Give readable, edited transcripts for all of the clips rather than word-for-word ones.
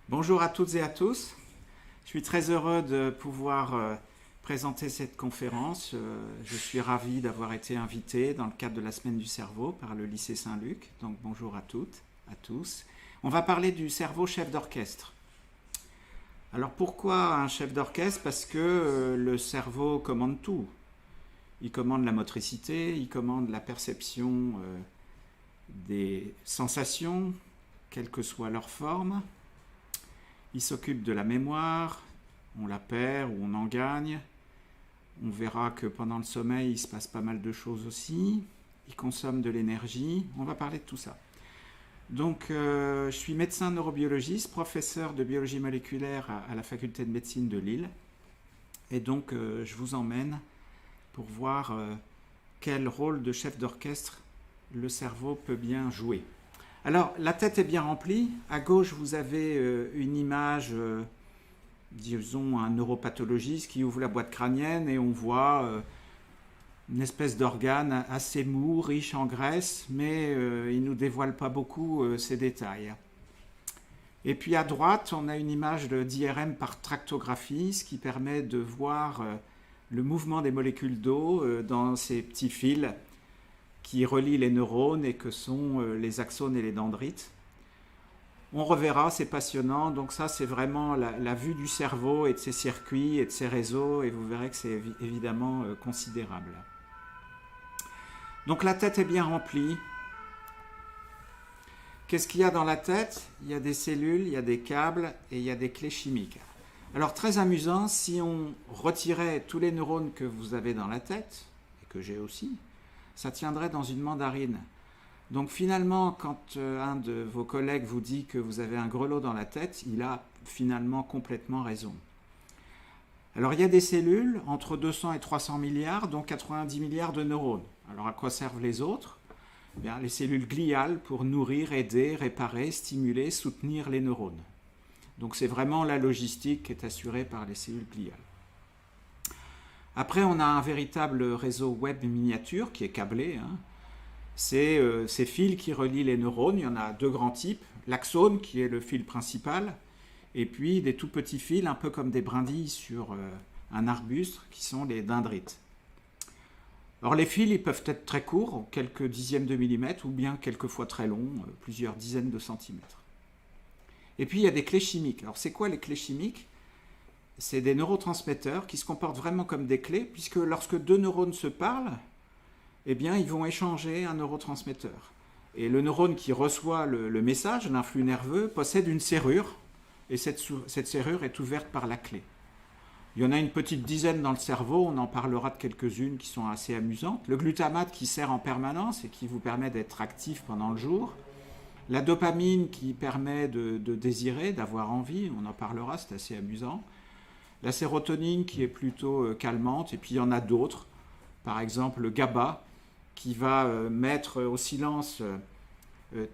Bonjour à toutes et à tous. Je suis très heureux de pouvoir présenter cette conférence. Je suis ravi d'avoir été invité dans le cadre de la Semaine du cerveau par le lycée Saint-Luc. Donc bonjour à toutes, à tous. On va parler du cerveau chef d'orchestre. Alors pourquoi un chef d'orchestre? Parce que le cerveau commande tout. Il commande la motricité, il commande la perception des sensations, quelle que soit leur forme. Il s'occupe de la mémoire, on la perd ou on en gagne. On verra que pendant le sommeil, il se passe pas mal de choses aussi. Il consomme de l'énergie. On va parler de tout ça. Donc, je suis médecin neurobiologiste, professeur de biologie moléculaire à la faculté de médecine de Lille. Et donc, je vous emmène pour voir quel rôle de chef d'orchestre le cerveau peut bien jouer. Alors, la tête est bien remplie. À gauche, vous avez une image, disons, un neuropathologiste qui ouvre la boîte crânienne et on voit une espèce d'organe assez mou, riche en graisse, mais il ne nous dévoile pas beaucoup ces détails. Et puis à droite, on a une image d'IRM par tractographie, ce qui permet de voir le mouvement des molécules d'eau dans ces petits fils qui relient les neurones et que sont les axones et les dendrites. On reverra, c'est passionnant. Donc ça, c'est vraiment la vue du cerveau et de ses circuits et de ses réseaux, et vous verrez que c'est évidemment considérable. Donc la tête est bien remplie. Qu'est-ce qu'il y a dans la tête? Il y a des cellules, il y a des câbles et il y a des clés chimiques. Alors très amusant, si on retirait tous les neurones que vous avez dans la tête, et que j'ai aussi, ça tiendrait dans une mandarine. Donc finalement, quand un de vos collègues vous dit que vous avez un grelot dans la tête, il a finalement complètement raison. Alors il y a des cellules, entre 200 et 300 milliards, dont 90 milliards de neurones. Alors à quoi servent les autres? Bien, les cellules gliales pour nourrir, aider, réparer, stimuler, soutenir les neurones. Donc c'est vraiment la logistique qui est assurée par les cellules gliales. Après, on a un véritable réseau web miniature qui est câblé. C'est ces fils qui relient les neurones. Il y en a deux grands types. L'axone, qui est le fil principal, et puis des tout petits fils, un peu comme des brindilles sur un arbuste, qui sont les dendrites. Alors les fils, ils peuvent être très courts, quelques dixièmes de millimètres, ou bien quelquefois très longs, plusieurs dizaines de centimètres. Et puis il y a des clés chimiques. Alors c'est quoi les clés chimiques? C'est des neurotransmetteurs qui se comportent vraiment comme des clés, puisque lorsque deux neurones se parlent, eh bien, ils vont échanger un neurotransmetteur. Et le neurone qui reçoit le message, l'influx nerveux, possède une serrure, et cette serrure est ouverte par la clé. Il y en a une petite dizaine dans le cerveau, on en parlera de quelques-unes qui sont assez amusantes. Le glutamate qui sert en permanence et qui vous permet d'être actif pendant le jour. La dopamine qui permet de désirer, d'avoir envie, on en parlera, c'est assez amusant. La sérotonine qui est plutôt calmante, et puis il y en a d'autres, par exemple le GABA qui va mettre au silence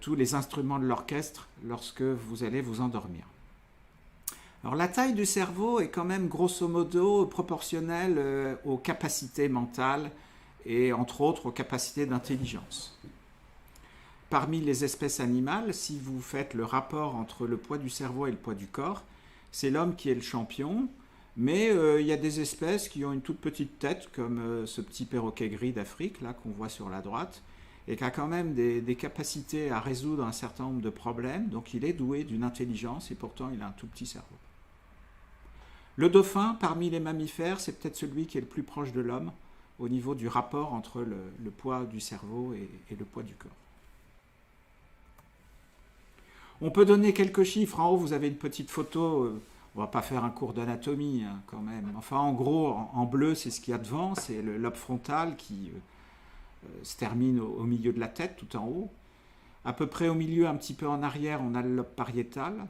tous les instruments de l'orchestre lorsque vous allez vous endormir. Alors la taille du cerveau est quand même grosso modo proportionnelle aux capacités mentales et entre autres aux capacités d'intelligence. Parmi les espèces animales, si vous faites le rapport entre le poids du cerveau et le poids du corps, c'est l'homme qui est le champion. Mais il y a des espèces qui ont une toute petite tête, comme ce petit perroquet gris d'Afrique, là, qu'on voit sur la droite, et qui a quand même des capacités à résoudre un certain nombre de problèmes. Donc il est doué d'une intelligence, et pourtant il a un tout petit cerveau. Le dauphin, parmi les mammifères, c'est peut-être celui qui est le plus proche de l'homme, au niveau du rapport entre le poids du cerveau et le poids du corps. On peut donner quelques chiffres. En haut, vous avez une petite photo. On ne va pas faire un cours d'anatomie quand même. Enfin, en gros, en bleu, c'est ce qu'il y a devant. C'est le lobe frontal qui se termine au milieu de la tête, tout en haut. À peu près au milieu, un petit peu en arrière, on a le lobe pariétal.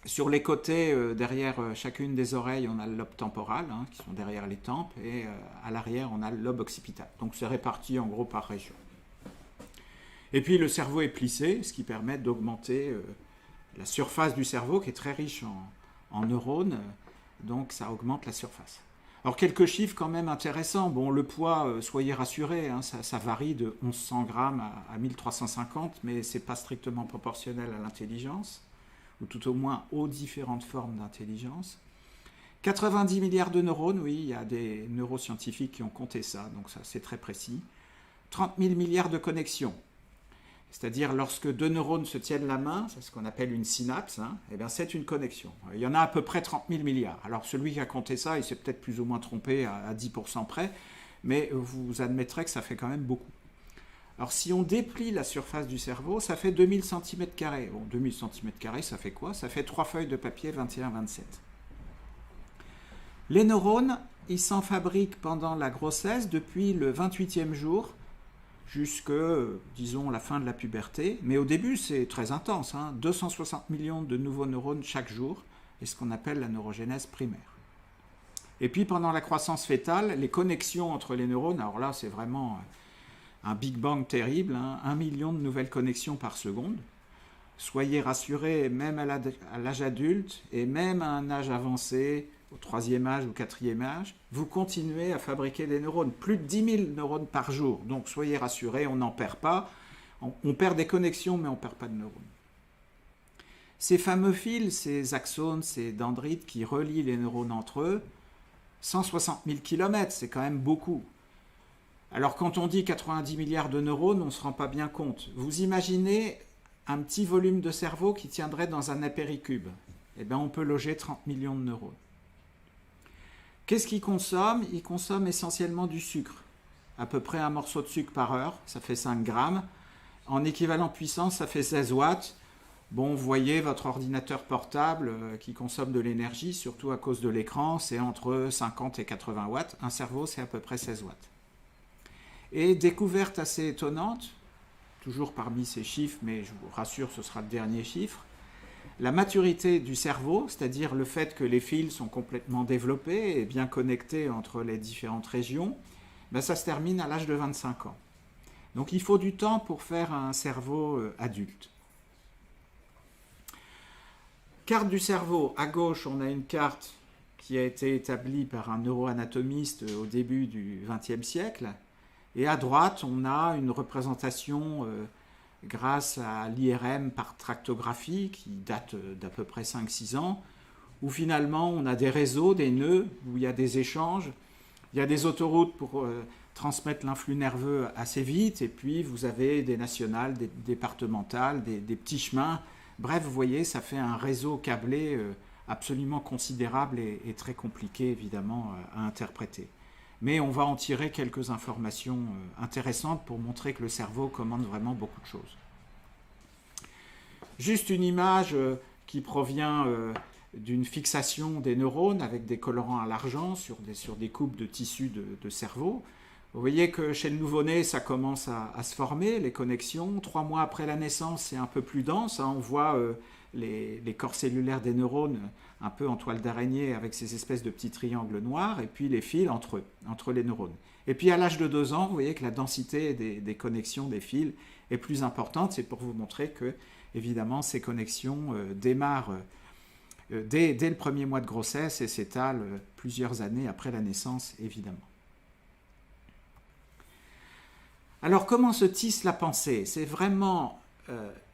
Sur les côtés, derrière chacune des oreilles, on a le lobe temporal, qui sont derrière les tempes. Et à l'arrière, on a le lobe occipital. Donc c'est réparti en gros par région. Et puis le cerveau est plissé, ce qui permet d'augmenter la surface du cerveau, qui est très riche en neurones, donc ça augmente la surface. Alors quelques chiffres quand même intéressants. Bon, le poids, soyez rassurés, ça varie de 1100 grammes à 1350, mais ce n'est pas strictement proportionnel à l'intelligence ou tout au moins aux différentes formes d'intelligence. 90 milliards de neurones, oui, il y a des neuroscientifiques qui ont compté ça, donc ça c'est très précis. 30 000 milliards de connexions, c'est-à-dire lorsque deux neurones se tiennent la main, c'est ce qu'on appelle une synapse, hein, et bien c'est une connexion. Il y en a à peu près 30 000 milliards. Alors celui qui a compté ça, il s'est peut-être plus ou moins trompé à 10% près, mais vous admettrez que ça fait quand même beaucoup. Alors si on déplie la surface du cerveau, ça fait 2000 cm². Bon, 2000 cm², ça fait quoi? Ça fait 3 feuilles de papier 21-27. Les neurones, ils s'en fabriquent pendant la grossesse depuis le 28e jour jusque, disons, la fin de la puberté. Mais au début, c'est très intense, hein, 260 millions de nouveaux neurones chaque jour, et ce qu'on appelle la neurogénèse primaire. Et puis pendant la croissance fœtale, les connexions entre les neurones, alors là c'est vraiment un Big Bang terrible, hein, 1 million de nouvelles connexions par seconde. Soyez rassurés, même à l'âge adulte et même à un âge avancé, au 3e âge ou 4e âge, vous continuez à fabriquer des neurones. Plus de 10 000 neurones par jour. Donc soyez rassurés, on n'en perd pas. On perd des connexions, mais on ne perd pas de neurones. Ces fameux fils, ces axones, ces dendrites qui relient les neurones entre eux, 160 000 km, c'est quand même beaucoup. Alors quand on dit 90 milliards de neurones, on ne se rend pas bien compte. Vous imaginez un petit volume de cerveau qui tiendrait dans un apéricube. Eh bien, on peut loger 30 millions de neurones. Qu'est-ce qu'ils consomment? Ils consomment essentiellement du sucre. À peu près un morceau de sucre par heure, ça fait 5 grammes. En équivalent puissance, ça fait 16 watts. Bon, vous voyez, votre ordinateur portable qui consomme de l'énergie, surtout à cause de l'écran, c'est entre 50 et 80 watts. Un cerveau, c'est à peu près 16 watts. Et découverte assez étonnante, toujours parmi ces chiffres, mais je vous rassure, ce sera le dernier chiffre, la maturité du cerveau, c'est-à-dire le fait que les fils sont complètement développés et bien connectés entre les différentes régions, ben ça se termine à l'âge de 25 ans. Donc il faut du temps pour faire un cerveau adulte. Carte du cerveau. À gauche, on a une carte qui a été établie par un neuroanatomiste au début du XXe siècle. Et à droite, on a une représentation grâce à l'IRM par tractographie qui date d'à peu près 5-6 ans, où finalement on a des réseaux, des nœuds, où il y a des échanges, il y a des autoroutes pour transmettre l'influx nerveux assez vite, et puis vous avez des nationales, des départementales, des petits chemins. Bref, vous voyez, ça fait un réseau câblé absolument considérable et très compliqué évidemment à interpréter. Mais on va en tirer quelques informations intéressantes pour montrer que le cerveau commande vraiment beaucoup de choses. Juste une image qui provient d'une fixation des neurones avec des colorants à l'argent sur des coupes de tissu de cerveau. Vous voyez que chez le nouveau-né, ça commence à se former, les connexions. 3 mois après la naissance, c'est un peu plus dense, hein. On voit les corps cellulaires des neurones un peu en toile d'araignée avec ces espèces de petits triangles noirs, et puis les fils entre eux, entre les neurones. Et puis à l'âge de 2 ans, vous voyez que la densité des connexions des fils est plus importante. C'est pour vous montrer que, évidemment, ces connexions démarrent dès le premier mois de grossesse et s'étalent plusieurs années après la naissance, évidemment. Alors, comment se tisse la pensée? C'est vraiment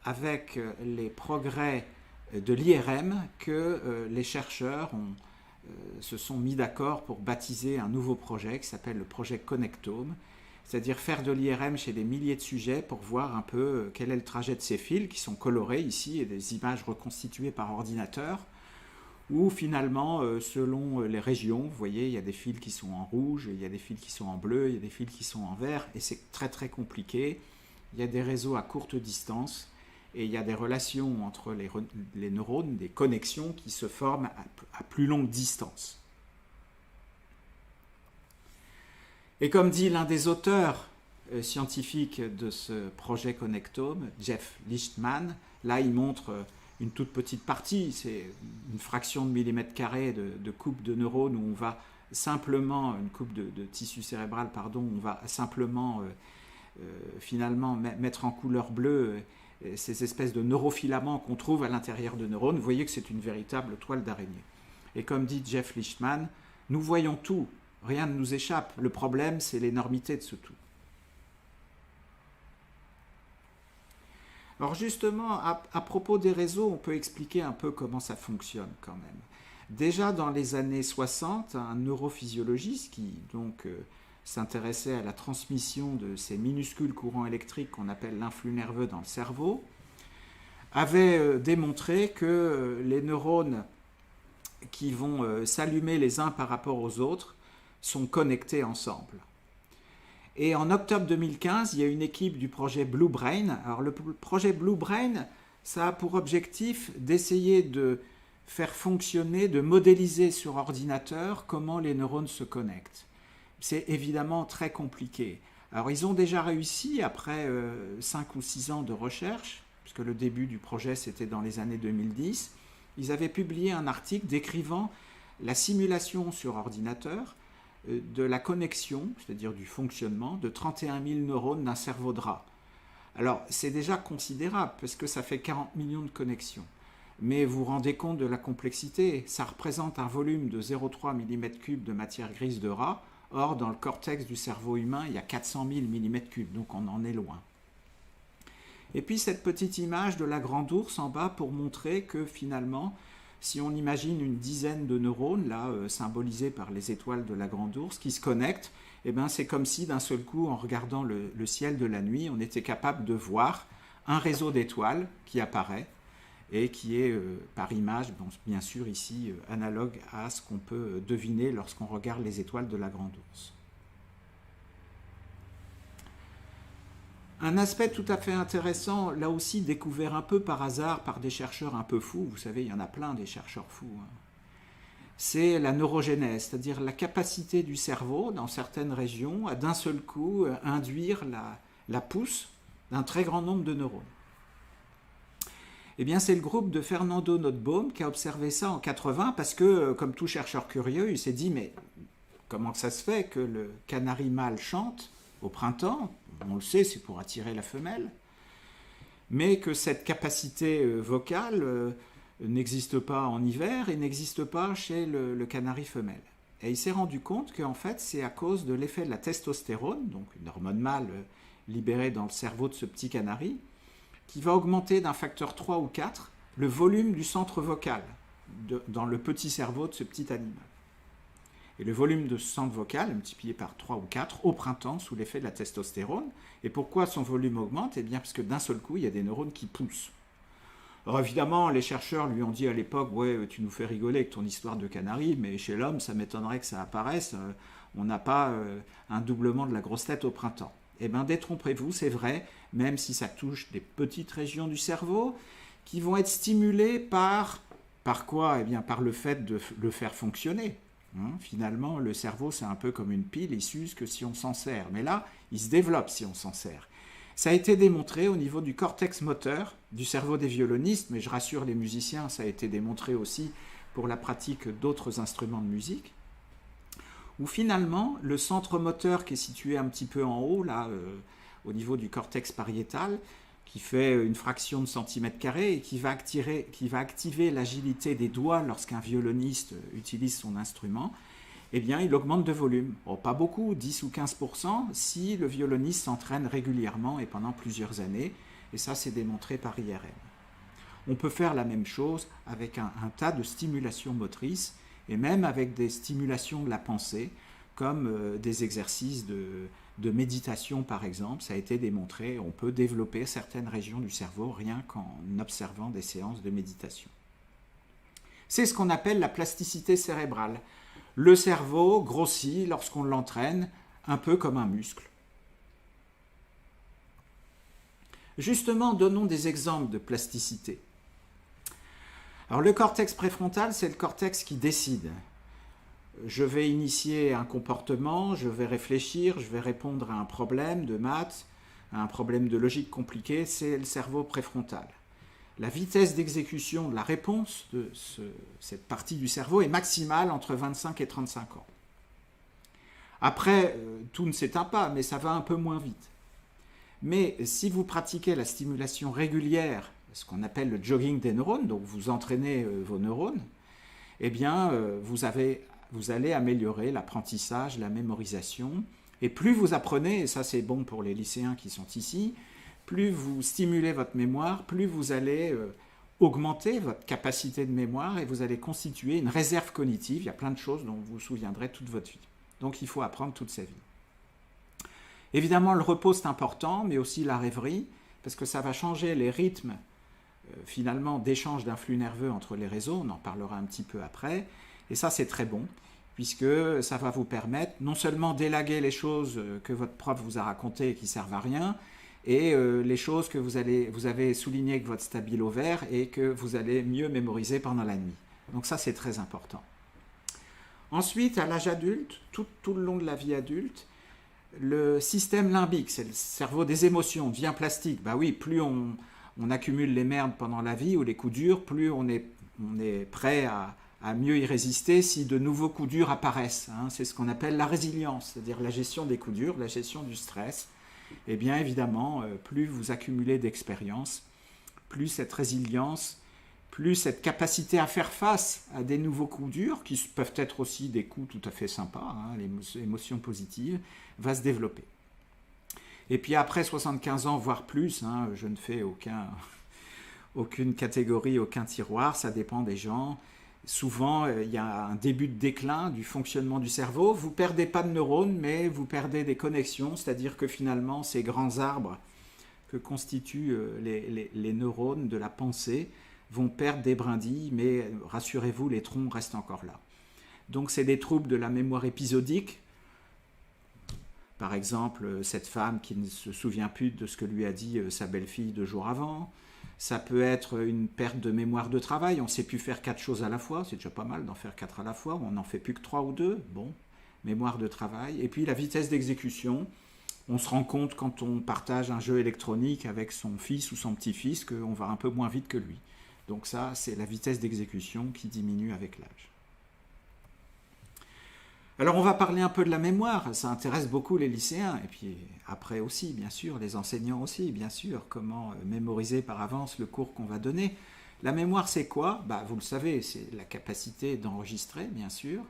avec les progrès de l'IRM que les chercheurs se sont mis d'accord pour baptiser un nouveau projet qui s'appelle le projet Connectome, c'est-à-dire faire de l'IRM chez des milliers de sujets pour voir un peu quel est le trajet de ces fils qui sont colorés ici et des images reconstituées par ordinateur, où finalement, selon les régions, vous voyez, il y a des fils qui sont en rouge, il y a des fils qui sont en bleu, il y a des fils qui sont en vert, et c'est très très compliqué. Il y a des réseaux à courte distance, et il y a des relations entre les neurones, des connexions qui se forment à plus longue distance. Et comme dit l'un des auteurs scientifiques de ce projet Connectome, Jeff Lichtman, là il montre une toute petite partie, c'est une fraction de millimètre carré de coupe de neurones où on va simplement, une coupe de tissu cérébral, pardon, on va simplement finalement mettre en couleur bleue ces espèces de neurofilaments qu'on trouve à l'intérieur de neurones. Vous voyez que c'est une véritable toile d'araignée. Et comme dit Jeff Lichtman, nous voyons tout, rien ne nous échappe. Le problème, c'est l'énormité de ce tout. Alors justement, à propos des réseaux, on peut expliquer un peu comment ça fonctionne quand même. Déjà dans les années 60, un neurophysiologiste qui donc s'intéressait à la transmission de ces minuscules courants électriques qu'on appelle l'influx nerveux dans le cerveau, avait démontré que les neurones qui vont s'allumer les uns par rapport aux autres sont connectés ensemble. Et en octobre 2015, il y a une équipe du projet Blue Brain. Alors le projet Blue Brain, ça a pour objectif d'essayer de faire fonctionner, de modéliser sur ordinateur comment les neurones se connectent. C'est évidemment très compliqué. Alors ils ont déjà réussi après 5 ou 6 ans de recherche, puisque le début du projet c'était dans les années 2010. Ils avaient publié un article décrivant la simulation sur ordinateur de la connexion, c'est-à-dire du fonctionnement, de 31 000 neurones d'un cerveau de rat. Alors, c'est déjà considérable, parce que ça fait 40 millions de connexions. Mais vous vous rendez compte de la complexité, ça représente un volume de 0,3 mm3 de matière grise de rat, or dans le cortex du cerveau humain, il y a 400 000 mm3, donc on en est loin. Et puis cette petite image de la grande ours en bas pour montrer que finalement, si on imagine une dizaine de neurones, là, symbolisés par les étoiles de la grande ours, qui se connectent, eh ben, c'est comme si d'un seul coup, en regardant le ciel de la nuit, on était capable de voir un réseau d'étoiles qui apparaît et qui est, par image, bon, bien sûr ici, analogue à ce qu'on peut deviner lorsqu'on regarde les étoiles de la grande ours. Un aspect tout à fait intéressant, là aussi découvert un peu par hasard par des chercheurs un peu fous, vous savez, il y en a plein des chercheurs fous, hein. C'est la neurogénèse, c'est-à-dire la capacité du cerveau dans certaines régions à d'un seul coup induire la pousse d'un très grand nombre de neurones. Eh bien, c'est le groupe de Fernando Nottebohm qui a observé ça en 80 parce que, comme tout chercheur curieux, il s'est dit, mais comment ça se fait que le canari mâle chante au printemps, on le sait, c'est pour attirer la femelle, mais que cette capacité vocale n'existe pas en hiver et n'existe pas chez le canari femelle. Et il s'est rendu compte qu'en fait, c'est à cause de l'effet de la testostérone, donc une hormone mâle libérée dans le cerveau de ce petit canari, qui va augmenter d'un facteur 3 ou 4 le volume du centre vocal dans le petit cerveau de ce petit animal. Et le volume de ce centre vocal est multiplié par 3 ou 4 au printemps sous l'effet de la testostérone. Et pourquoi son volume augmente? Eh bien, parce que d'un seul coup, il y a des neurones qui poussent. Alors évidemment, les chercheurs lui ont dit à l'époque, ouais, tu nous fais rigoler avec ton histoire de canari, mais chez l'homme, ça m'étonnerait que ça apparaisse. On n'a pas un doublement de la grosse tête au printemps. Eh bien, détrompez-vous, c'est vrai, même si ça touche des petites régions du cerveau, qui vont être stimulées par quoi? Eh bien, par le fait de le faire fonctionner. Finalement, le cerveau, c'est un peu comme une pile, il s'use que si on s'en sert. Mais là, il se développe si on s'en sert. Ça a été démontré au niveau du cortex moteur du cerveau des violonistes, mais je rassure les musiciens, ça a été démontré aussi pour la pratique d'autres instruments de musique, où finalement, le centre moteur qui est situé un petit peu en haut, là, au niveau du cortex pariétal, qui fait une fraction de centimètre carré et qui va activer l'agilité des doigts lorsqu'un violoniste utilise son instrument, eh bien, il augmente de volume. Bon, pas beaucoup, 10 ou 15%, si le violoniste s'entraîne régulièrement et pendant plusieurs années, et ça, c'est démontré par IRM. On peut faire la même chose avec un tas de stimulations motrices, et même avec des stimulations de la pensée, comme des exercices de méditation par exemple, ça a été démontré, on peut développer certaines régions du cerveau rien qu'en observant des séances de méditation. C'est ce qu'on appelle la plasticité cérébrale. Le cerveau grossit lorsqu'on l'entraîne, un peu comme un muscle. Justement, donnons des exemples de plasticité. Alors le cortex préfrontal, c'est le cortex qui décide. Je vais initier un comportement, je vais réfléchir, je vais répondre à un problème de maths, à un problème de logique compliqué, c'est le cerveau préfrontal. La vitesse d'exécution de la réponse de cette partie du cerveau est maximale entre 25 et 35 ans. Après, tout ne s'éteint pas, mais ça va un peu moins vite. Mais si vous pratiquez la stimulation régulière, ce qu'on appelle le jogging des neurones, donc vous entraînez vos neurones, eh bien, vous allez améliorer l'apprentissage, la mémorisation. Et plus vous apprenez, et ça c'est bon pour les lycéens qui sont ici, plus vous stimulez votre mémoire, plus vous allez augmenter votre capacité de mémoire et vous allez constituer une réserve cognitive. Il y a plein de choses dont vous vous souviendrez toute votre vie. Donc il faut apprendre toute sa vie. Évidemment, le repos c'est important, mais aussi la rêverie, parce que ça va changer les rythmes finalement d'échange d'un flux nerveux entre les réseaux, on en parlera un petit peu après, et ça c'est très bon, puisque ça va vous permettre non seulement d'élaguer les choses que votre prof vous a racontées et qui ne servent à rien, et les choses que vous avez soulignées avec votre stabilo vert et que vous allez mieux mémoriser pendant la nuit. Donc ça c'est très important. Ensuite, à l'âge adulte, tout le long de la vie adulte, le système limbique, c'est le cerveau des émotions, devient plastique. Bah oui, plus on accumule les merdes pendant la vie ou les coups durs, plus on est prêt à mieux y résister si de nouveaux coups durs apparaissent. Hein. C'est ce qu'on appelle la résilience, c'est-à-dire la gestion des coups durs, la gestion du stress. Et bien évidemment, plus vous accumulez d'expérience, plus cette résilience, plus cette capacité à faire face à des nouveaux coups durs, qui peuvent être aussi des coups tout à fait sympas, hein, les émotions positives, va se développer. Et puis après 75 ans, voire plus, hein, je ne fais aucune catégorie, aucun tiroir, ça dépend des gens. Souvent, il y a un début de déclin du fonctionnement du cerveau. Vous ne perdez pas de neurones, mais vous perdez des connexions, c'est-à-dire que finalement, ces grands arbres que constituent les neurones de la pensée vont perdre des brindilles, mais rassurez-vous, les troncs restent encore là. Donc c'est des troubles de la mémoire épisodique. Par exemple, cette femme qui ne se souvient plus de ce que lui a dit sa belle-fille 2 jours avant. Ça peut être une perte de mémoire de travail. On ne sait plus faire 4 choses à la fois. C'est déjà pas mal d'en faire 4 à la fois. On n'en fait plus que 3 ou 2. Bon, mémoire de travail. Et puis la vitesse d'exécution. On se rend compte quand on partage un jeu électronique avec son fils ou son petit-fils qu'on va un peu moins vite que lui. Donc ça, c'est la vitesse d'exécution qui diminue avec l'âge. Alors on va parler un peu de la mémoire, ça intéresse beaucoup les lycéens, et puis après aussi, bien sûr, les enseignants aussi, bien sûr, comment mémoriser par avance le cours qu'on va donner. La mémoire, c'est quoi ? Vous le savez, c'est la capacité d'enregistrer, bien sûr,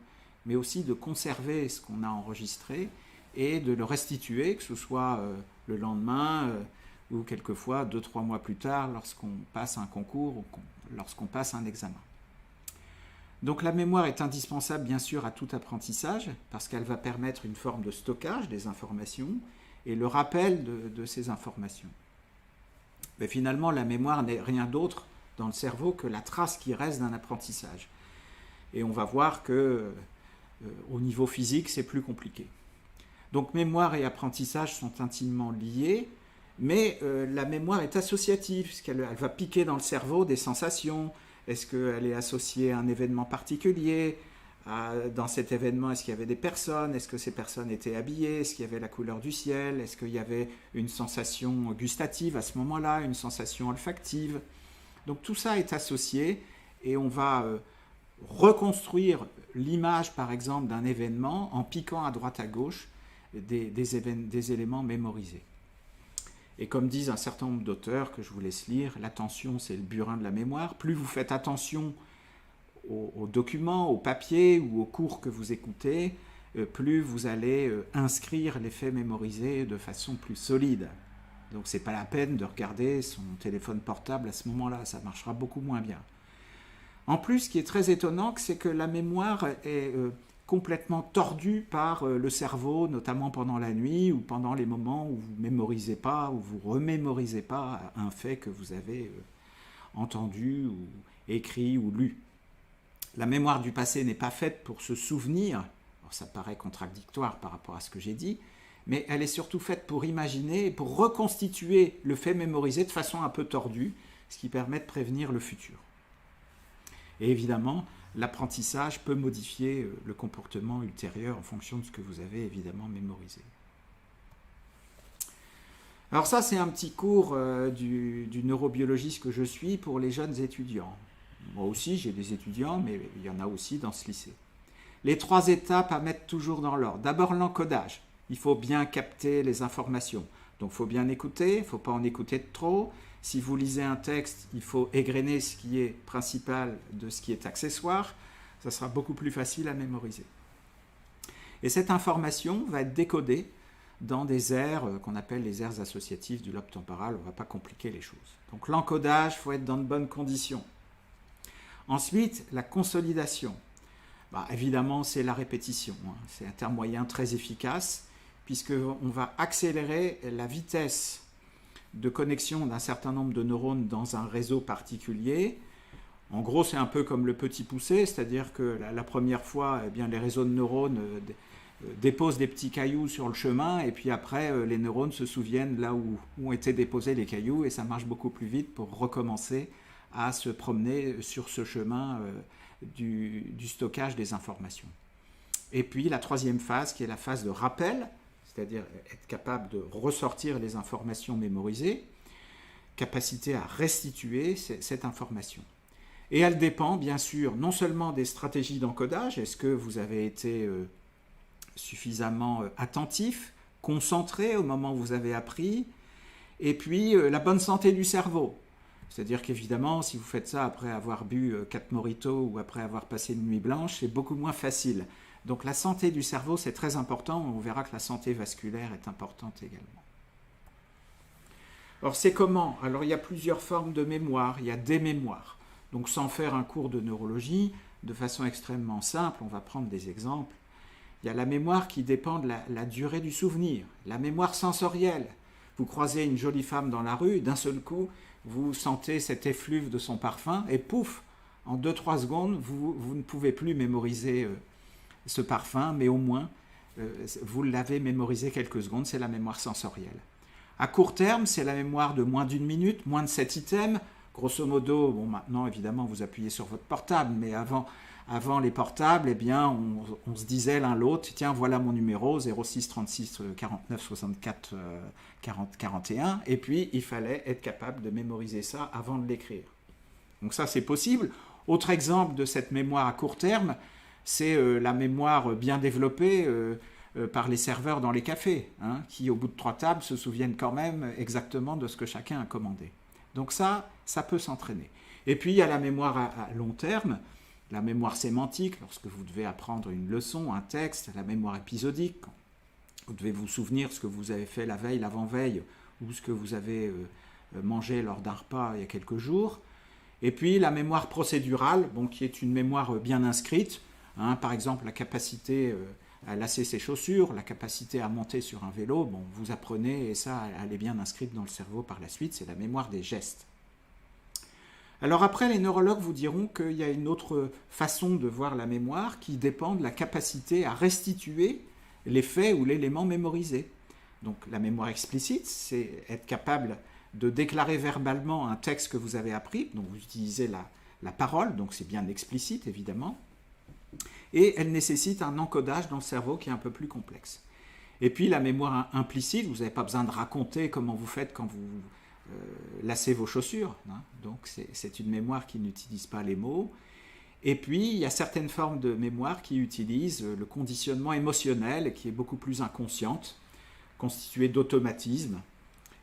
mais aussi de conserver ce qu'on a enregistré et de le restituer, que ce soit le lendemain ou quelquefois 2-3 mois plus tard lorsqu'on passe un concours ou lorsqu'on passe un examen. Donc la mémoire est indispensable bien sûr à tout apprentissage parce qu'elle va permettre une forme de stockage des informations et le rappel de ces informations. Mais finalement la mémoire n'est rien d'autre dans le cerveau que la trace qui reste d'un apprentissage. Et on va voir que au niveau physique c'est plus compliqué. Donc mémoire et apprentissage sont intimement liés, mais la mémoire est associative, puisqu'elle va piquer dans le cerveau des sensations. Est-ce qu'elle est associée à un événement particulier ? Dans cet événement, est-ce qu'il y avait des personnes ? Est-ce que ces personnes étaient habillées ? Est-ce qu'il y avait la couleur du ciel ? Est-ce qu'il y avait une sensation gustative à ce moment-là ? Une sensation olfactive ? Donc tout ça est associé et on va reconstruire l'image, par exemple, d'un événement en piquant à droite à gauche des éléments mémorisés. Et comme disent un certain nombre d'auteurs que je vous laisse lire, l'attention c'est le burin de la mémoire. Plus vous faites attention aux documents, aux papiers ou aux cours que vous écoutez, plus vous allez inscrire les faits mémorisés de façon plus solide. Donc c'est pas la peine de regarder son téléphone portable à ce moment-là, ça marchera beaucoup moins bien. En plus, ce qui est très étonnant, c'est que la mémoire est complètement tordu par le cerveau, notamment pendant la nuit ou pendant les moments où vous ne mémorisez pas ou vous remémorisez pas un fait que vous avez entendu ou écrit ou lu. La mémoire du passé n'est pas faite pour se souvenir, alors ça paraît contradictoire par rapport à ce que j'ai dit, mais elle est surtout faite pour imaginer et pour reconstituer le fait mémorisé de façon un peu tordue, ce qui permet de prévenir le futur. Et évidemment, l'apprentissage peut modifier le comportement ultérieur en fonction de ce que vous avez évidemment mémorisé. Alors ça, c'est un petit cours du neurobiologiste que je suis pour les jeunes étudiants. Moi aussi, j'ai des étudiants, mais il y en a aussi dans ce lycée. Les 3 étapes à mettre toujours dans l'ordre. D'abord, l'encodage. Il faut bien capter les informations. Donc, il faut bien écouter, il ne faut pas en écouter de trop. Si vous lisez un texte, il faut égrener ce qui est principal de ce qui est accessoire. Ça sera beaucoup plus facile à mémoriser. Et cette information va être décodée dans des aires qu'on appelle les aires associatives du lobe temporal. On ne va pas compliquer les choses. Donc l'encodage, il faut être dans de bonnes conditions. Ensuite, la consolidation. Évidemment, c'est la répétition. C'est un terme moyen très efficace, puisqu'on va accélérer la vitesse de connexion d'un certain nombre de neurones dans un réseau particulier. En gros, c'est un peu comme le petit poussé, c'est-à-dire que la première fois, les réseaux de neurones déposent des petits cailloux sur le chemin, et puis après, les neurones se souviennent là où ont été déposés les cailloux, et ça marche beaucoup plus vite pour recommencer à se promener sur ce chemin du stockage des informations. Et puis la troisième phase, qui est la phase de rappel, c'est-à-dire être capable de ressortir les informations mémorisées, capacité à restituer cette information. Et elle dépend, bien sûr, non seulement des stratégies d'encodage, est-ce que vous avez été suffisamment attentif, concentré au moment où vous avez appris, et puis la bonne santé du cerveau. C'est-à-dire qu'évidemment, si vous faites ça après avoir bu 4 mojitos ou après avoir passé une nuit blanche, c'est beaucoup moins facile. Donc la santé du cerveau, c'est très important. On verra que la santé vasculaire est importante également. Alors c'est comment? Alors il y a plusieurs formes de mémoire. Il y a des mémoires. Donc sans faire un cours de neurologie, de façon extrêmement simple, on va prendre des exemples. Il y a la mémoire qui dépend de la durée du souvenir. La mémoire sensorielle. Vous croisez une jolie femme dans la rue, d'un seul coup, vous sentez cet effluve de son parfum, et pouf, en 2-3 secondes, vous ne pouvez plus mémoriser ce parfum, mais au moins, vous l'avez mémorisé quelques secondes, c'est la mémoire sensorielle. À court terme, c'est la mémoire de moins d'1 minute, moins de 7 items. Grosso modo, maintenant, évidemment, vous appuyez sur votre portable, mais avant les portables, on se disait l'un l'autre, tiens, voilà mon numéro, 06 36 49 64 40 41, et puis il fallait être capable de mémoriser ça avant de l'écrire. Donc ça, c'est possible. Autre exemple de cette mémoire à court terme, c'est la mémoire bien développée par les serveurs dans les cafés, qui, au bout de 3 tables, se souviennent quand même exactement de ce que chacun a commandé. Donc ça peut s'entraîner. Et puis, il y a la mémoire à long terme, la mémoire sémantique, lorsque vous devez apprendre une leçon, un texte, la mémoire épisodique, quand vous devez vous souvenir ce que vous avez fait la veille, l'avant-veille, ou ce que vous avez mangé lors d'un repas il y a quelques jours. Et puis la mémoire procédurale, qui est une mémoire bien inscrite, par exemple la capacité à lasser ses chaussures, la capacité à monter sur un vélo, vous apprenez et ça, elle est bien inscrite dans le cerveau par la suite, c'est la mémoire des gestes. Alors après, les neurologues vous diront qu'il y a une autre façon de voir la mémoire qui dépend de la capacité à restituer les faits ou l'élément mémorisé. Donc la mémoire explicite, c'est être capable de déclarer verbalement un texte que vous avez appris, donc vous utilisez la parole, donc c'est bien explicite évidemment, et elle nécessite un encodage dans le cerveau qui est un peu plus complexe. Et puis la mémoire implicite, vous n'avez pas besoin de raconter comment vous faites quand vous lacez vos chaussures, donc c'est une mémoire qui n'utilise pas les mots. Et puis il y a certaines formes de mémoire qui utilisent le conditionnement émotionnel, qui est beaucoup plus inconsciente, constituée d'automatismes,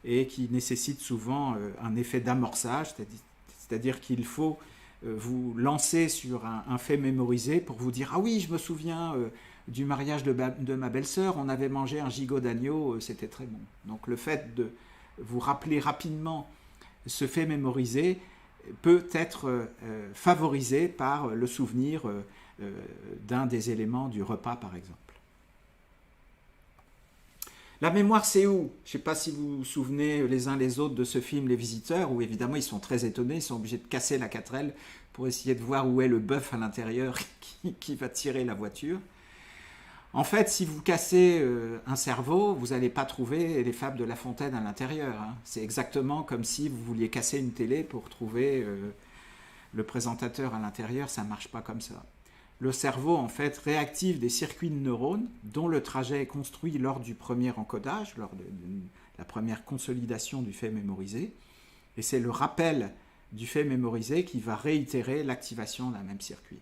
et qui nécessite souvent un effet d'amorçage, c'est-à-dire qu'il faut vous lancer sur un fait mémorisé pour vous dire « Ah oui, je me souviens du mariage de ma belle-sœur, on avait mangé un gigot d'agneau, c'était très bon. » Donc le fait de vous rappeler rapidement ce fait mémorisé peut être favorisé par le souvenir d'un des éléments du repas, par exemple. La mémoire, c'est où? Je ne sais pas si vous vous souvenez les uns les autres de ce film Les Visiteurs, où évidemment ils sont très étonnés, ils sont obligés de casser la 4L pour essayer de voir où est le bœuf à l'intérieur qui va tirer la voiture. En fait, si vous cassez un cerveau, vous n'allez pas trouver les fables de La Fontaine à l'intérieur. C'est exactement comme si vous vouliez casser une télé pour trouver le présentateur à l'intérieur, ça ne marche pas comme ça. Le cerveau, en fait, réactive des circuits de neurones dont le trajet est construit lors du premier encodage, lors de la première consolidation du fait mémorisé. Et c'est le rappel du fait mémorisé qui va réitérer l'activation d'un même circuit.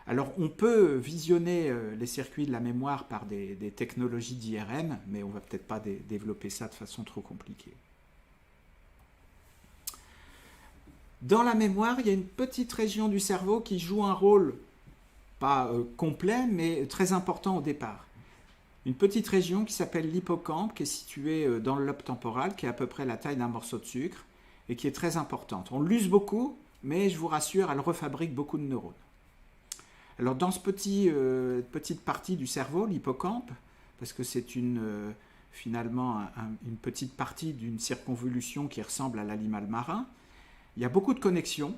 Alors, on peut visionner les circuits de la mémoire par des technologies d'IRM, mais on ne va peut-être pas développer ça de façon trop compliquée. Dans la mémoire, il y a une petite région du cerveau qui joue un rôle pas complet, mais très important au départ. une petite région qui s'appelle l'hippocampe, qui est située dans le lobe temporal, qui est à peu près la taille d'un morceau de sucre, et qui est très importante. On l'use beaucoup, mais je vous rassure, elle refabrique beaucoup de neurones. Alors dans cette petite partie du cerveau, l'hippocampe, parce que c'est finalement une petite partie d'une circonvolution qui ressemble à l'animal marin, il y a beaucoup de connexions,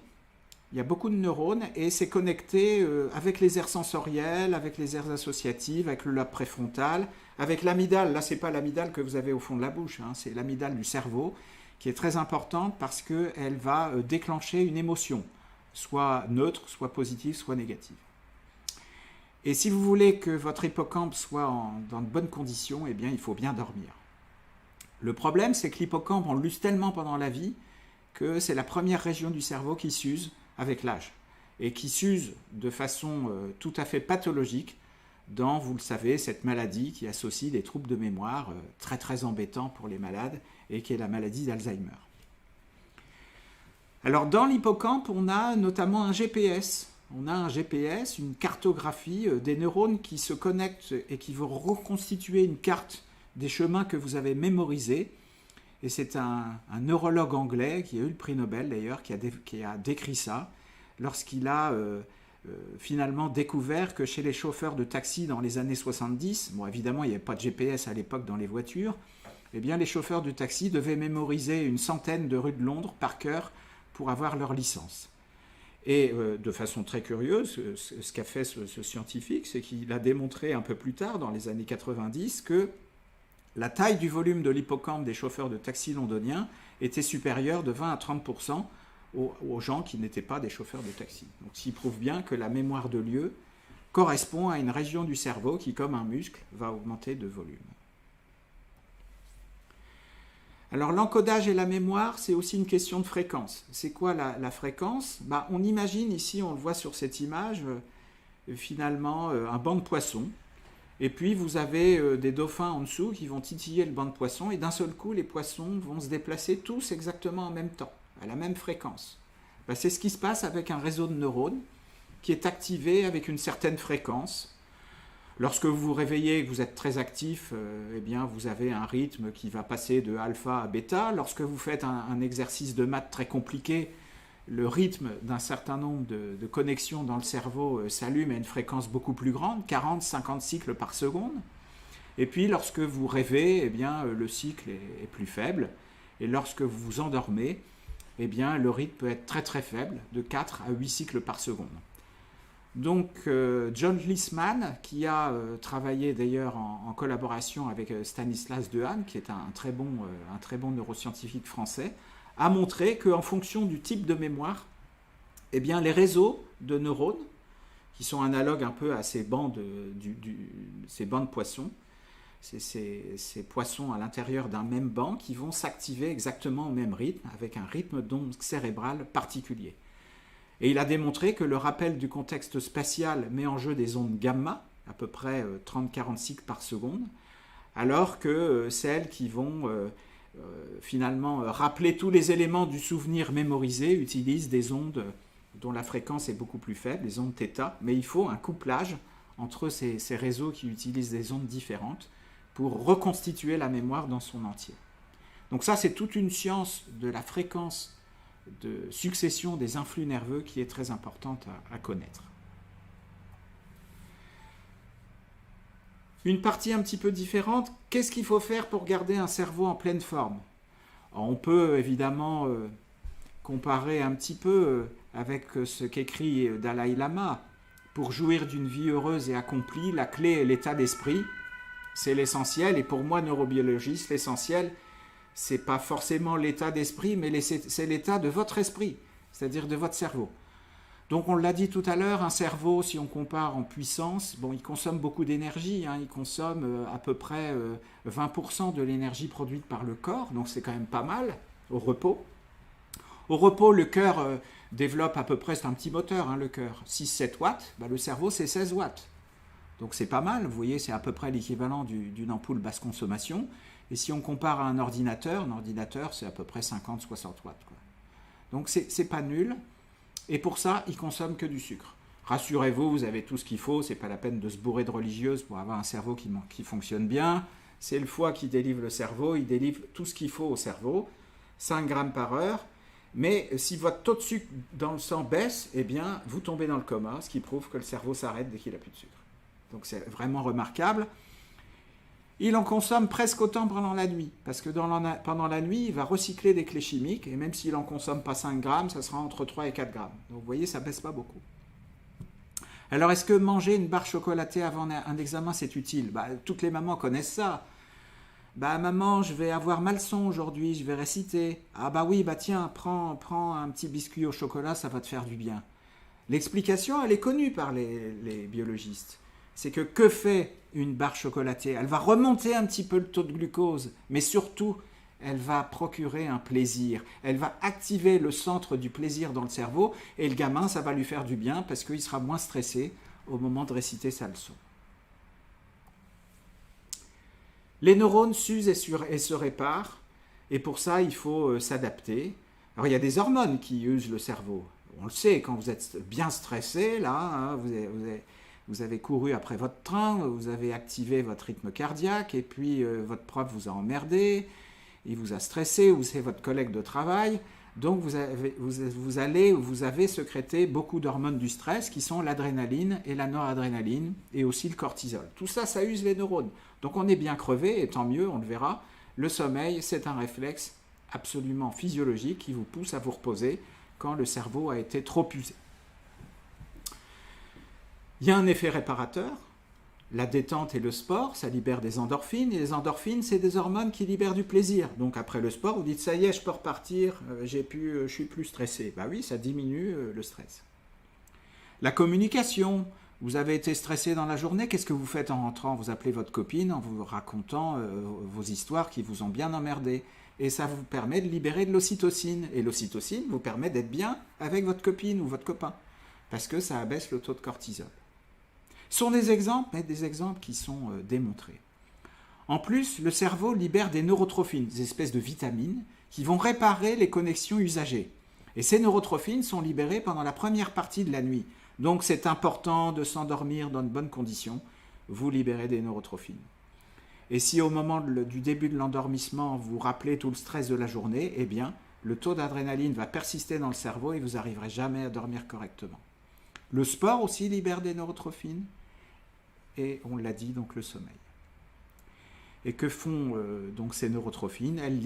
il y a beaucoup de neurones, et c'est connecté avec les aires sensorielles, avec les aires associatives, avec le lobe préfrontal, avec l'amygdale. Là, ce n'est pas l'amygdale que vous avez au fond de la bouche, hein, c'est l'amygdale du cerveau, qui est très importante parce qu'elle va déclencher une émotion, soit neutre, soit positive, soit négative. Et si vous voulez que votre hippocampe soit dans de bonnes conditions, eh bien, il faut bien dormir. Le problème, c'est que l'hippocampe, on l'use tellement pendant la vie que c'est la première région du cerveau qui s'use avec l'âge, et qui s'use de façon tout à fait pathologique dans, vous le savez, cette maladie qui associe des troubles de mémoire très très embêtants pour les malades, et qui est la maladie d'Alzheimer. Alors dans l'hippocampe, on a notamment un GPS. On a un GPS, une cartographie des neurones qui se connectent et qui vont reconstituer une carte des chemins que vous avez mémorisés. Et c'est un neurologue anglais qui a eu le prix Nobel d'ailleurs, qui a décrit ça, lorsqu'il a finalement découvert que chez les chauffeurs de taxi dans les années 70, bon évidemment il n'y avait pas de GPS à l'époque dans les voitures, eh bien les chauffeurs de taxi devaient mémoriser une centaine de rues de Londres par cœur pour avoir leur licence. Et de façon très curieuse, ce qu'a fait ce scientifique, c'est qu'il a démontré un peu plus tard, dans les années 90, que la taille du volume de l'hippocampe des chauffeurs de taxi londoniens était supérieure de 20 à 30% aux gens qui n'étaient pas des chauffeurs de taxi. Donc, ce qui prouve bien que la mémoire de lieu correspond à une région du cerveau qui, comme un muscle, va augmenter de volume. Alors, l'encodage et la mémoire, c'est aussi une question de fréquence. C'est quoi la fréquence ? On imagine ici, on le voit sur cette image, finalement, un banc de poissons. Et puis, vous avez des dauphins en dessous qui vont titiller le banc de poissons. Et d'un seul coup, les poissons vont se déplacer tous exactement en même temps, à la même fréquence. C'est ce qui se passe avec un réseau de neurones qui est activé avec une certaine fréquence. Lorsque vous vous réveillez et que vous êtes très actif, eh bien, vous avez un rythme qui va passer de alpha à bêta. Lorsque vous faites un exercice de maths très compliqué, le rythme d'un certain nombre de connexions dans le cerveau s'allume à une fréquence beaucoup plus grande, 40-50 cycles par seconde. Et puis, lorsque vous rêvez, eh bien, le cycle est plus faible. Et lorsque vous vous endormez, eh bien, le rythme peut être très très faible, de 4 à 8 cycles par seconde. Donc, John Liesman, qui a travaillé d'ailleurs en collaboration avec Stanislas Dehaene, qui est un très bon neuroscientifique français, a montré qu'en fonction du type de mémoire, eh bien, les réseaux de neurones, qui sont analogues un peu à ces bancs de poissons, ces poissons à l'intérieur d'un même banc, qui vont s'activer exactement au même rythme, avec un rythme d'onde cérébrale particulier. Et il a démontré que le rappel du contexte spatial met en jeu des ondes gamma, à peu près 30-40 cycles par seconde, alors que celles qui vont finalement rappeler tous les éléments du souvenir mémorisé utilisent des ondes dont la fréquence est beaucoup plus faible, les ondes θ, mais il faut un couplage entre ces réseaux qui utilisent des ondes différentes pour reconstituer la mémoire dans son entier. Donc ça, c'est toute une science de la fréquence de succession des influx nerveux qui est très importante à connaître. Une partie un petit peu différente, qu'est-ce qu'il faut faire pour garder un cerveau en pleine forme ? Alors, on peut évidemment comparer un petit peu avec ce qu'écrit Dalai Lama. Pour jouir d'une vie heureuse et accomplie, la clé est l'état d'esprit, c'est l'essentiel, et pour moi, neurobiologiste, l'essentiel, c'est pas forcément l'état d'esprit, mais c'est l'état de votre esprit, c'est-à-dire de votre cerveau. Donc on l'a dit tout à l'heure, un cerveau, si on compare en puissance, bon, il consomme beaucoup d'énergie, il consomme à peu près 20% de l'énergie produite par le corps, donc c'est quand même pas mal au repos. Au repos, le cœur développe à peu près, c'est un petit moteur, le cœur, 6-7 watts, le cerveau c'est 16 watts. Donc c'est pas mal, vous voyez, c'est à peu près l'équivalent d'une ampoule basse consommation. Et si on compare à un ordinateur c'est à peu près 50-60 watts. Donc c'est pas nul. Et pour ça, il consomme que du sucre. Rassurez-vous, vous avez tout ce qu'il faut, c'est pas la peine de se bourrer de religieuses pour avoir un cerveau qui fonctionne bien. C'est le foie qui délivre le cerveau, il délivre tout ce qu'il faut au cerveau, 5 grammes par heure. Mais si votre taux de sucre dans le sang baisse, eh bien, vous tombez dans le coma, ce qui prouve que le cerveau s'arrête dès qu'il n'a plus de sucre. Donc c'est vraiment remarquable. Il en consomme presque autant pendant la nuit, parce que pendant la nuit, il va recycler des clés chimiques, et même s'il n'en consomme pas 5 grammes, ça sera entre 3 et 4 grammes. Donc vous voyez, ça ne baisse pas beaucoup. Alors est-ce que manger une barre chocolatée avant un examen, c'est utile? Toutes les mamans connaissent ça. Maman, je vais avoir ma leçon aujourd'hui, je vais réciter. Ah oui, tiens, prends un petit biscuit au chocolat, ça va te faire du bien. L'explication, elle est connue par les biologistes. C'est que fait une barre chocolatée? Elle va remonter un petit peu le taux de glucose, mais surtout, elle va procurer un plaisir. Elle va activer le centre du plaisir dans le cerveau, et le gamin, ça va lui faire du bien parce qu'il sera moins stressé au moment de réciter sa leçon. Les neurones s'usent et se réparent, et pour ça, il faut s'adapter. Alors, il y a des hormones qui usent le cerveau. On le sait, quand vous êtes bien stressé, là, vous avez couru après votre train, vous avez activé votre rythme cardiaque, et puis votre prof vous a emmerdé, il vous a stressé, ou c'est votre collègue de travail. Donc vous avez sécrété beaucoup d'hormones du stress qui sont l'adrénaline et la noradrénaline et aussi le cortisol. Tout ça, ça use les neurones. Donc on est bien crevé et tant mieux, on le verra. Le sommeil, c'est un réflexe absolument physiologique qui vous pousse à vous reposer quand le cerveau a été trop usé. Il y a un effet réparateur. La détente et le sport, ça libère des endorphines. Et les endorphines, c'est des hormones qui libèrent du plaisir. Donc après le sport, vous dites, ça y est, je peux repartir, je suis plus stressé. Oui, ça diminue le stress. La communication, vous avez été stressé dans la journée, qu'est-ce que vous faites en rentrant? Vous appelez votre copine en vous racontant vos histoires qui vous ont bien emmerdé. Et ça vous permet de libérer de l'ocytocine. Et l'ocytocine vous permet d'être bien avec votre copine ou votre copain. Parce que ça abaisse le taux de cortisol. Ce sont des exemples, mais des exemples qui sont démontrés. En plus, le cerveau libère des neurotrophines, des espèces de vitamines, qui vont réparer les connexions usagées. Et ces neurotrophines sont libérées pendant la première partie de la nuit. Donc c'est important de s'endormir dans de bonnes conditions. Vous libérez des neurotrophines. Et si au moment du début de l'endormissement, vous rappelez tout le stress de la journée, eh bien, le taux d'adrénaline va persister dans le cerveau et vous n'arriverez jamais à dormir correctement. Le sport aussi libère des neurotrophines. Et on l'a dit, donc le sommeil. Et que font donc ces neurotrophines? Elles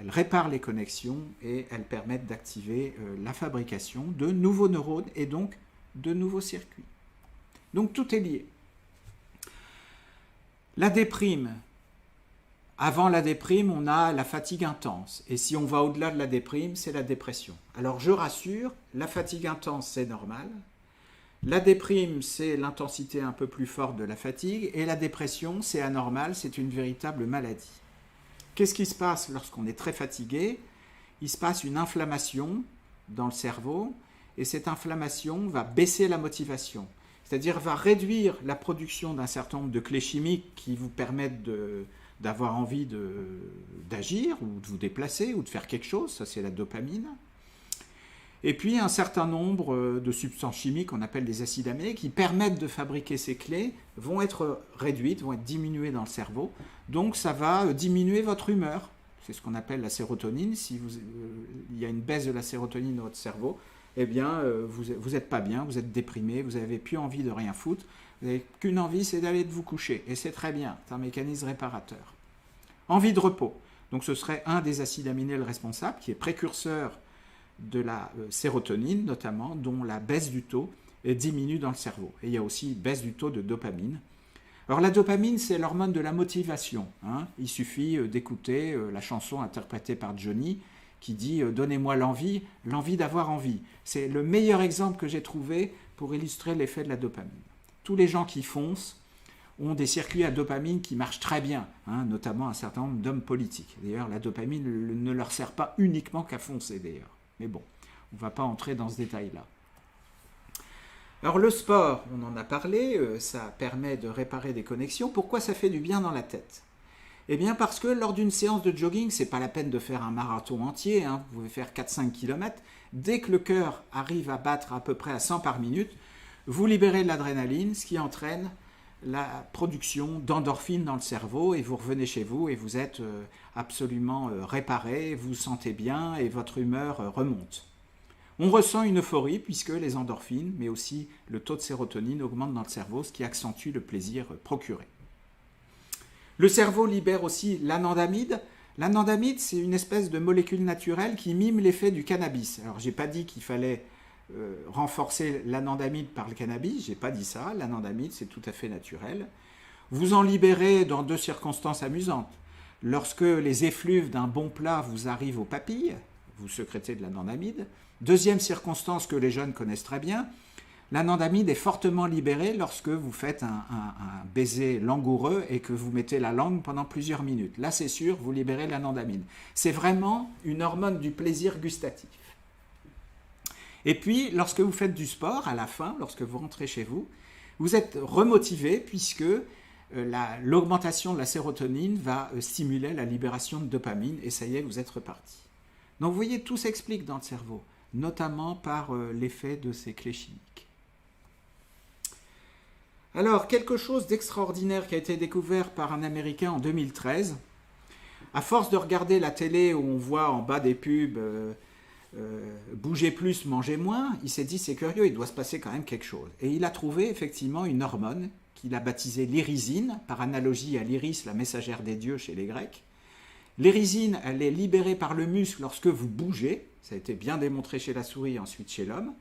réparent les connexions et elles permettent d'activer la fabrication de nouveaux neurones et donc de nouveaux circuits. Donc tout est lié. La déprime. Avant la déprime, on a la fatigue intense. Et si on va au-delà de la déprime, c'est la dépression. Alors je rassure, la fatigue intense, c'est normal. La déprime, c'est l'intensité un peu plus forte de la fatigue, et la dépression, c'est anormal, c'est une véritable maladie. Qu'est-ce qui se passe lorsqu'on est très fatigué? Il se passe une inflammation dans le cerveau, et cette inflammation va baisser la motivation, c'est-à-dire va réduire la production d'un certain nombre de clés chimiques qui vous permettent d'avoir envie d'agir, ou de vous déplacer, ou de faire quelque chose, ça c'est la dopamine. Et puis un certain nombre de substances chimiques qu'on appelle des acides aminés qui permettent de fabriquer ces clés vont être réduites, vont être diminuées dans le cerveau. Donc ça va diminuer votre humeur. C'est ce qu'on appelle la sérotonine. Si il y a une baisse de la sérotonine dans votre cerveau, eh bien vous n'êtes pas bien, vous êtes déprimé, vous n'avez plus envie de rien foutre. Vous n'avez qu'une envie, c'est d'aller vous coucher. Et c'est très bien, c'est un mécanisme réparateur. Envie de repos. Donc ce serait un des acides aminés le responsable, qui est précurseur de la sérotonine notamment, dont la baisse du taux diminue dans le cerveau. Et il y a aussi baisse du taux de dopamine. Alors la dopamine, c'est l'hormone de la motivation. Il suffit d'écouter la chanson interprétée par Johnny qui dit « Donnez-moi l'envie d'avoir envie ». C'est le meilleur exemple que j'ai trouvé pour illustrer l'effet de la dopamine. Tous les gens qui foncent ont des circuits à dopamine qui marchent très bien, notamment un certain nombre d'hommes politiques. D'ailleurs, la dopamine ne leur sert pas uniquement qu'à foncer d'ailleurs. Mais bon, on ne va pas entrer dans ce détail-là. Alors le sport, on en a parlé, ça permet de réparer des connexions. Pourquoi ça fait du bien dans la tête? Eh bien parce que lors d'une séance de jogging, ce n'est pas la peine de faire un marathon entier, vous pouvez faire 4-5 km, dès que le cœur arrive à battre à peu près à 100 par minute, vous libérez de l'adrénaline, ce qui entraîne la production d'endorphines dans le cerveau, et vous revenez chez vous et vous êtes absolument réparé, vous vous sentez bien et votre humeur remonte. On ressent une euphorie puisque les endorphines, mais aussi le taux de sérotonine augmente dans le cerveau, ce qui accentue le plaisir procuré. Le cerveau libère aussi l'anandamide. L'anandamide, c'est une espèce de molécule naturelle qui mime l'effet du cannabis. Alors, je n'ai pas dit qu'il fallait renforcer l'anandamide par le cannabis, je n'ai pas dit ça. L'anandamide, c'est tout à fait naturel. Vous en libérez dans 2 circonstances amusantes. Lorsque les effluves d'un bon plat vous arrivent aux papilles, vous sécrétez de l'anandamide. Deuxième circonstance que les jeunes connaissent très bien, l'anandamide est fortement libérée lorsque vous faites un baiser langoureux et que vous mettez la langue pendant plusieurs minutes. Là, c'est sûr, vous libérez l'anandamide. C'est vraiment une hormone du plaisir gustatif. Et puis, lorsque vous faites du sport, à la fin, lorsque vous rentrez chez vous, vous êtes remotivé puisque l'augmentation de la sérotonine va stimuler la libération de dopamine et ça y est, vous êtes reparti. Donc, vous voyez, tout s'explique dans le cerveau, notamment par l'effet de ces clés chimiques. Alors, quelque chose d'extraordinaire qui a été découvert par un Américain en 2013. À force de regarder la télé où on voit en bas des pubs bouger plus, manger moins, il s'est dit c'est curieux, il doit se passer quand même quelque chose. Et il a trouvé effectivement une hormone qu'il a baptisée l'irisine, par analogie à l'iris, la messagère des dieux chez les Grecs. L'irisine, elle est libérée par le muscle lorsque vous bougez. Ça a été bien démontré chez la souris et ensuite chez l'homme.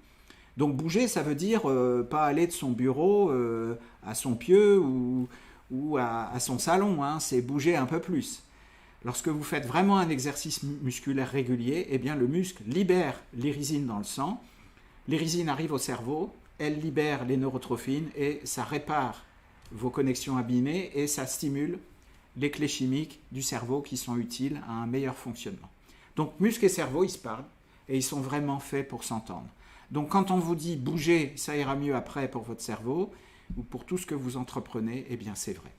Donc bouger, ça veut dire pas aller de son bureau à son pieu ou à son salon, hein, c'est bouger un peu plus. Lorsque vous faites vraiment un exercice musculaire régulier, eh bien le muscle libère l'irisine dans le sang. L'irisine arrive au cerveau, elle libère les neurotrophines et ça répare vos connexions abîmées et ça stimule les clés chimiques du cerveau qui sont utiles à un meilleur fonctionnement. Donc muscle et cerveau, ils se parlent et ils sont vraiment faits pour s'entendre. Donc quand on vous dit bouger, ça ira mieux après pour votre cerveau ou pour tout ce que vous entreprenez, eh bien c'est vrai.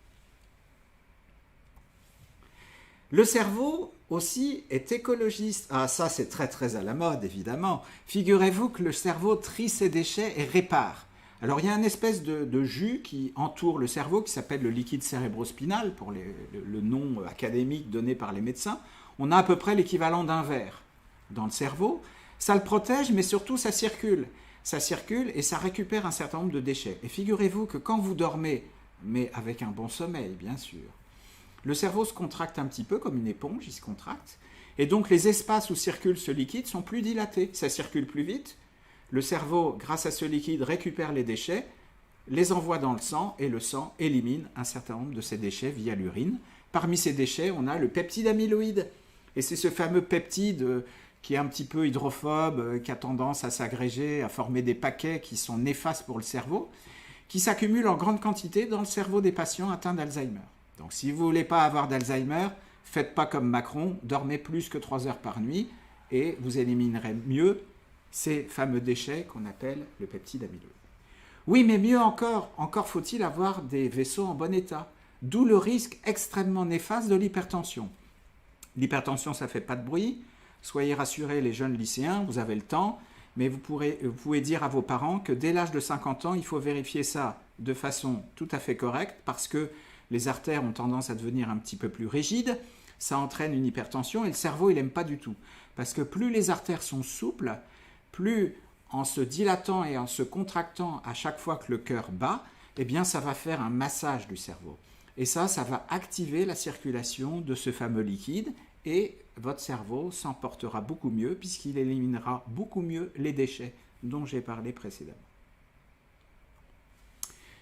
Le cerveau aussi est écologiste. Ah, ça c'est très très à la mode évidemment. Figurez-vous que le cerveau trie ses déchets et répare. Alors il y a une espèce de jus qui entoure le cerveau qui s'appelle le liquide cérébrospinal pour le nom académique donné par les médecins. On a à peu près l'équivalent d'un verre dans le cerveau. Ça le protège mais surtout ça circule. Ça circule et ça récupère un certain nombre de déchets. Et figurez-vous que quand vous dormez, mais avec un bon sommeil bien sûr, le cerveau se contracte un petit peu comme une éponge, il se contracte. Et donc les espaces où circule ce liquide sont plus dilatés, ça circule plus vite. Le cerveau, grâce à ce liquide, récupère les déchets, les envoie dans le sang et le sang élimine un certain nombre de ces déchets via l'urine. Parmi ces déchets, on a le peptide amyloïde. Et c'est ce fameux peptide qui est un petit peu hydrophobe, qui a tendance à s'agréger, à former des paquets qui sont néfastes pour le cerveau, qui s'accumulent en grande quantité dans le cerveau des patients atteints d'Alzheimer. Donc si vous ne voulez pas avoir d'Alzheimer, faites pas comme Macron, dormez plus que 3 heures par nuit et vous éliminerez mieux ces fameux déchets qu'on appelle le peptide amyloïde. Oui, mais mieux encore faut-il avoir des vaisseaux en bon état, d'où le risque extrêmement néfaste de l'hypertension. L'hypertension, ça ne fait pas de bruit, soyez rassurés les jeunes lycéens, vous avez le temps, mais vous pouvez dire à vos parents que dès l'âge de 50 ans, il faut vérifier ça de façon tout à fait correcte parce que les artères ont tendance à devenir un petit peu plus rigides, ça entraîne une hypertension et le cerveau, il n'aime pas du tout. Parce que plus les artères sont souples, plus en se dilatant et en se contractant à chaque fois que le cœur bat, eh bien ça va faire un massage du cerveau. Et ça va activer la circulation de ce fameux liquide et votre cerveau s'en portera beaucoup mieux puisqu'il éliminera beaucoup mieux les déchets dont j'ai parlé précédemment.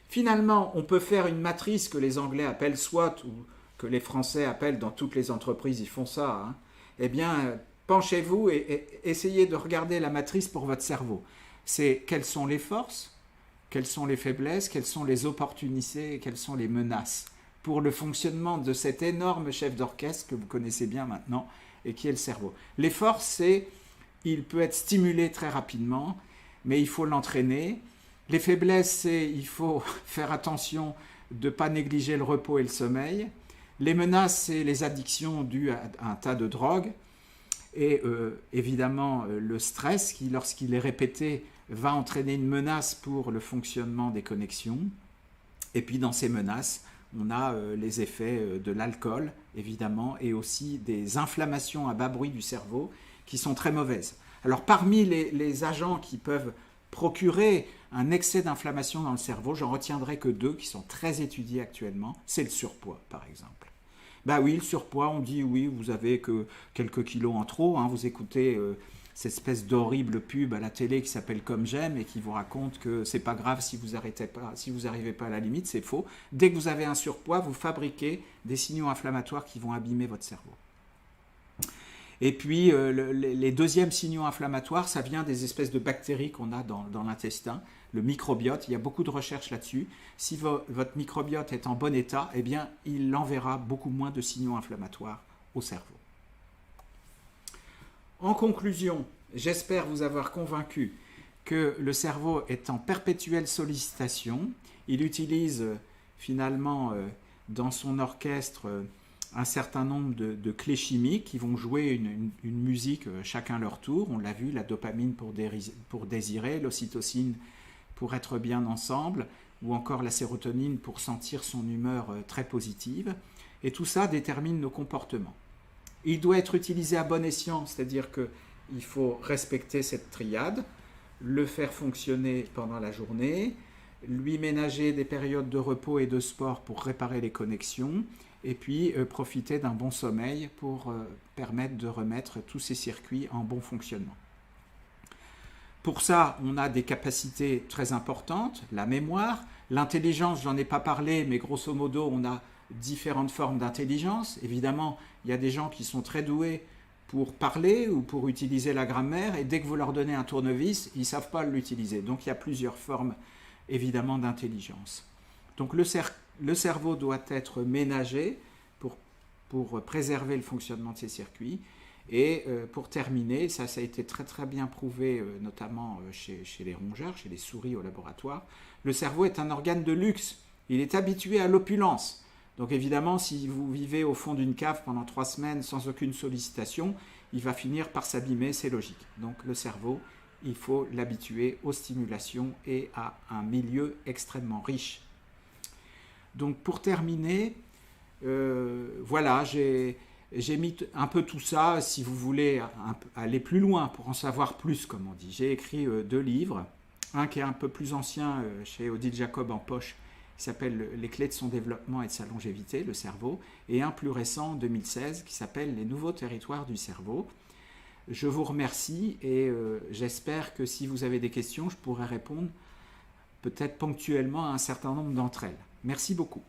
Finalement, on peut faire une matrice que les Anglais appellent SWOT ou que les Français appellent dans toutes les entreprises, ils font ça. Hein. Eh bien, penchez-vous et essayez de regarder la matrice pour votre cerveau. C'est quelles sont les forces, quelles sont les faiblesses, quelles sont les opportunités et quelles sont les menaces pour le fonctionnement de cet énorme chef d'orchestre que vous connaissez bien maintenant et qui est le cerveau. Les forces, c'est il peut être stimulé très rapidement, mais il faut l'entraîner. Les faiblesses, c'est il faut faire attention de ne pas négliger le repos et le sommeil. Les menaces, c'est les addictions dues à un tas de drogues. Et évidemment, le stress, qui, lorsqu'il est répété, va entraîner une menace pour le fonctionnement des connexions. Et puis dans ces menaces, on a les effets de l'alcool, évidemment, et aussi des inflammations à bas bruit du cerveau qui sont très mauvaises. Alors parmi les agents qui peuvent procurer un excès d'inflammation dans le cerveau, j'en retiendrai que 2 qui sont très étudiés actuellement. C'est le surpoids, par exemple. Ben oui, le surpoids, on dit oui, vous avez que quelques kilos en trop. Hein, vous écoutez cette espèce d'horrible pub à la télé qui s'appelle Comme j'aime et qui vous raconte que c'est pas grave si vous arrêtez pas, si vous n'arrivez pas à la limite, c'est faux. Dès que vous avez un surpoids, vous fabriquez des signaux inflammatoires qui vont abîmer votre cerveau. Et puis, les deuxièmes signaux inflammatoires, ça vient des espèces de bactéries qu'on a dans l'intestin, le microbiote. Il y a beaucoup de recherches là-dessus. Si votre microbiote est en bon état, eh bien, il enverra beaucoup moins de signaux inflammatoires au cerveau. En conclusion, j'espère vous avoir convaincu que le cerveau est en perpétuelle sollicitation. Il utilise finalement dans son orchestre un certain nombre de clés chimiques qui vont jouer une musique chacun leur tour. On l'a vu, la dopamine pour désirer, l'ocytocine pour être bien ensemble, ou encore la sérotonine pour sentir son humeur très positive. Et tout ça détermine nos comportements. Il doit être utilisé à bon escient, c'est-à-dire qu'il faut respecter cette triade, le faire fonctionner pendant la journée, lui ménager des périodes de repos et de sport pour réparer les connexions, et puis profiter d'un bon sommeil pour permettre de remettre tous ces circuits en bon fonctionnement. Pour ça, on a des capacités très importantes, la mémoire, l'intelligence, j'en ai pas parlé, mais grosso modo, on a différentes formes d'intelligence. Évidemment, il y a des gens qui sont très doués pour parler ou pour utiliser la grammaire, et dès que vous leur donnez un tournevis, ils ne savent pas l'utiliser. Donc il y a plusieurs formes, évidemment, d'intelligence. Donc le cerveau doit être ménagé pour préserver le fonctionnement de ces circuits. Et pour terminer, ça a été très très bien prouvé, notamment chez les rongeurs, chez les souris au laboratoire, le cerveau est un organe de luxe. Il est habitué à l'opulence. Donc évidemment, si vous vivez au fond d'une cave pendant 3 semaines sans aucune sollicitation, il va finir par s'abîmer, c'est logique. Donc le cerveau, il faut l'habituer aux stimulations et à un milieu extrêmement riche. Donc pour terminer, voilà, j'ai mis un peu tout ça. Si vous voulez aller plus loin pour en savoir plus, comme on dit, j'ai écrit 2 livres. Un qui est un peu plus ancien chez Odile Jacob en poche, qui s'appelle « Les clés de son développement et de sa longévité, le cerveau », et un plus récent, 2016, qui s'appelle « Les nouveaux territoires du cerveau ». Je vous remercie et j'espère que si vous avez des questions, je pourrai répondre peut-être ponctuellement à un certain nombre d'entre elles. Merci beaucoup.